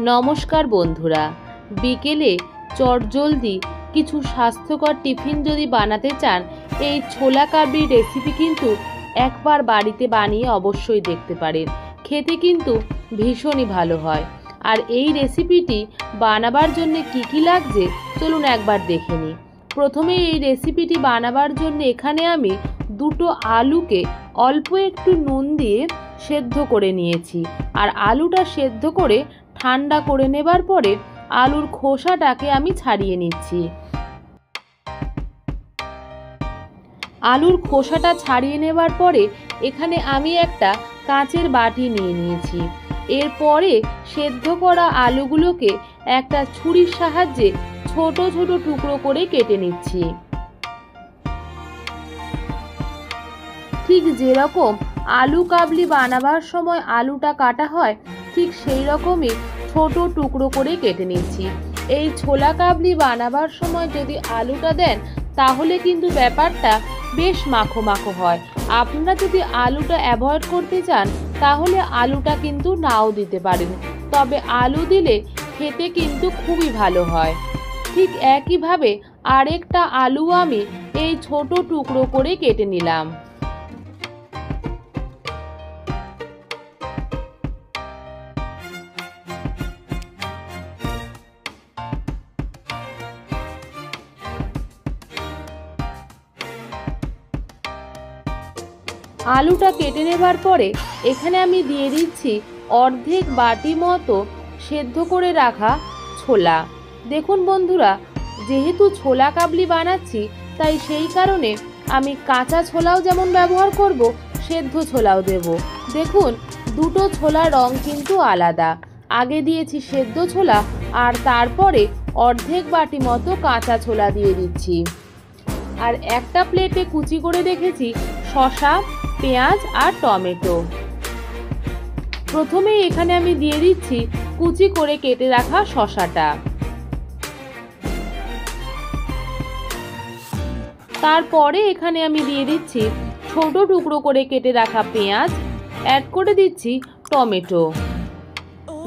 নমস্কার বন্ধুরা, বিকেলে চটজলদি কিছু স্বাস্থ্যকর টিফিন যদি বানাতে চান, এই ছোলা কাবলির রেসিপি কিন্তু একবার বাড়িতে বানিয়ে অবশ্যই দেখতে পারেন। খেতে কিন্তু ভীষণই ভালো হয়। আর এই রেসিপিটি বানাবার জন্য কি লাগছে চলুন একবার দেখে নিই। প্রথমে এই রেসিপিটি বানাবার জন্য এখানে আমি দুটো আলুকে অল্প একটু নুন দিয়ে সেদ্ধ করে নিয়েছি। আর আলুটা সেদ্ধ করে ঠান্ডা করে নেবার পরে আলুর খোসাটাকে আমি ছাড়িয়ে নিচ্ছি। আলুর খোসাটা ছাড়িয়ে নেবার পরে এখানে আমি একটা কাঁচের বাটি নিয়ে নিয়েছি। এরপরে সেদ্ধ করা আলুগুলোকে একটা ছুরির সাহায্যে ছোট ছোট টুকরো করে কেটে নিচ্ছি। ঠিক যেরকম আলু কাবলি বানাবার সময় আলুটা কাটা হয়, ঠিক সেই রকমই ছোট টুকরো করে কেটে নিচ্ছি। এই ছোলা কাবলি বানাবার সময় যদি আলুটা দেন তাহলে কিন্তু ব্যাপারটা বেশ মাখো মাখো হয়। আপনারা যদি আলুটা অ্যাভয়েড করতে চান তাহলে আলুটা কিন্তু নাও দিতে পারেন, তবে আলু দিলে খেতে কিন্তু খুবই ভালো হয়। ঠিক একইভাবে আরেকটা আলু আমি এই ছোট টুকরো করে কেটে নিলাম। আলুটা কেটে নেবার পরে এখানে আমি দিয়ে দিচ্ছি অর্ধেক বাটি মতো সেদ্ধ করে রাখা ছোলা। দেখুন বন্ধুরা, যেহেতু ছোলা কাবলি বানাচ্ছি তাই সেই কারণে আমি কাঁচা ছোলাও যেমন ব্যবহার করব, সেদ্ধ ছোলাও দেব। দেখুন দুটো ছোলার রং কিন্তু আলাদা। আগে দিয়েছি সেদ্ধ ছোলা আর তারপরে অর্ধেক বাটি মতো কাঁচা ছোলা দিয়ে দিচ্ছি। আর একটা প্লেটে কুচি করে রেখেছি শসা, পেঁয়াজ আর টমেটো। প্রথমেই এখানে আমি দিয়ে দিচ্ছি কুচি করে কেটে রাখা শসাটা। তারপরে এখানে আমি দিয়ে দিচ্ছি ছোট টুকরো করে কেটে রাখা পেঁয়াজ, অ্যাড করে দিচ্ছি টমেটো।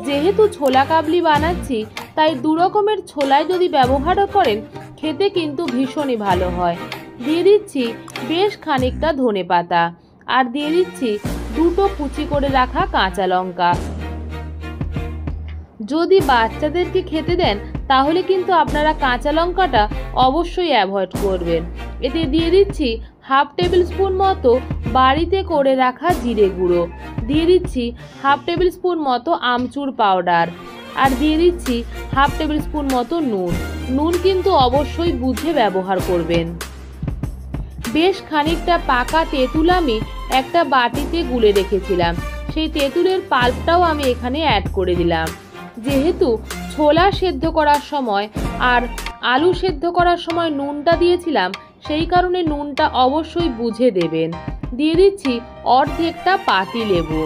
যেহেতু ছোলা কাবলি বানাচ্ছি তাই দু রকমের ছোলাই যদি ব্যবহার করেন খেতে কিন্তু ভীষণই ভালো হয়। দিয়ে দিচ্ছি বেশ খানিকটা ধনেপাতা আর দিয়ে দিচ্ছি দুটো কুচি করে রাখা কাঁচা লঙ্কা। যদি বাচ্চাদেরকে খেতে দেন তাহলে কিন্তু আপনারা কাঁচা লঙ্কাটা অবশ্যই অ্যাভয়েড করবেন। এতে দিয়ে দিচ্ছি হাফ টেবিল স্পুন মতো বাড়িতে করে রাখা জিরে গুঁড়ো, দিয়ে দিচ্ছি হাফ টেবিল স্পুন মতো আমচুর পাউডার আর দিয়ে দিচ্ছি হাফ টেবিল স্পুন মতো নুন। নুন কিন্তু অবশ্যই বুঝে ব্যবহার করবেন। বেশ খানিকটা পাকা তেঁতুল আমি একটা বাটিতে গুলে রেখেছিলাম, সেই তেঁতুলের পাল্পটাও আমি এখানে অ্যাড করে দিলাম। যেহেতু ছোলা সেদ্ধ করার সময় আর আলু সেদ্ধ করার সময় নুনটা দিয়েছিলাম, সেই কারণে নুনটা অবশ্যই বুঝে দেবেন। দিয়ে দিচ্ছি অর্ধেকটা পাতি লেবু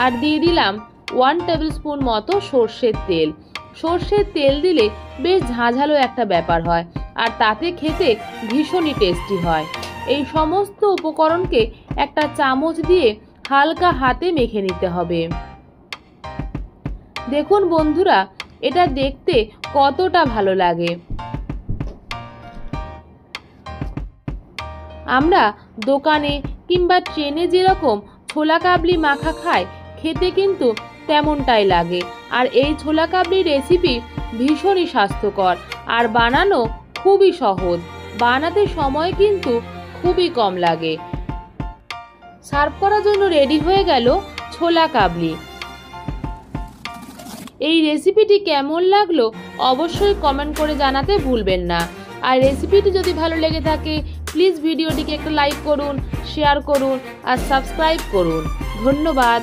আর দিয়ে দিলাম 1 টেবিল স্পুন মতো সর্ষের তেল। সর্ষের তেল দিলে বেশ ঝাঁঝালো একটা ব্যাপার হয় আর তাতে খেতে ভীষণই টেস্টি হয়। এই সমস্ত উপকরণকে একটা চামচ দিয়ে হালকা হাতে মেখে নিতে হবে। দেখুন বন্ধুরা, এটা দেখতে কতটা ভালো লাগে। আমরা দোকানে কিংবা ট্রেনে যেরকম ছোলা কাবলি মাখা খাই, খেতে কিন্তু তেমনটাই লাগে। আর এই ছোলা কাবলি রেসিপি ভীষণই স্বাস্থ্যকর আর বানানো খুবই সহজ। বানাতে সময় কিন্তু খুবই কম লাগে। সার্ভ করার জন্য রেডি হয়ে গেল ছোলা কাবলি। এই রেসিপিটি কেমন লাগলো অবশ্যই কমেন্ট করে জানাতে ভুলবেন না। আর রেসিপিটি যদি ভালো লেগে থাকে প্লিজ ভিডিওটিকে একটা লাইক করুন, শেয়ার করুন আর সাবস্ক্রাইব করুন। ধন্যবাদ।